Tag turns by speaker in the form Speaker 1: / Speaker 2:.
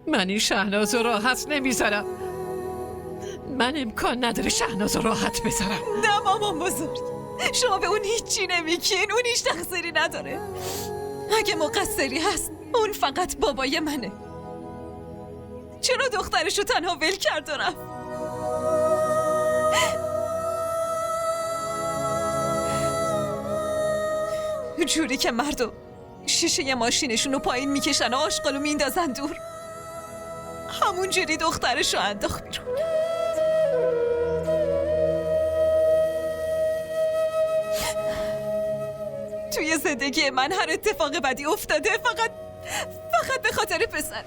Speaker 1: من این شهناز رو راحت نمیذارم. من امکان نداره شهناز رو راحت بذارم.
Speaker 2: نه مامان بزرگ، شما به اون هیچی نمیگین. اون هیچ تقصیری نداره. اگه مقصری هست اون فقط بابای منه. چرا دخترشو تنها ول کرد و رفت؟ جوری که مردم شیشه ماشینشون رو پایین میکشن و آشغالو میندازن دور، همون جوری دخترشو انداخت بیرون. توی زندگی من هر اتفاق بدی افتاده فقط به خاطر پسر.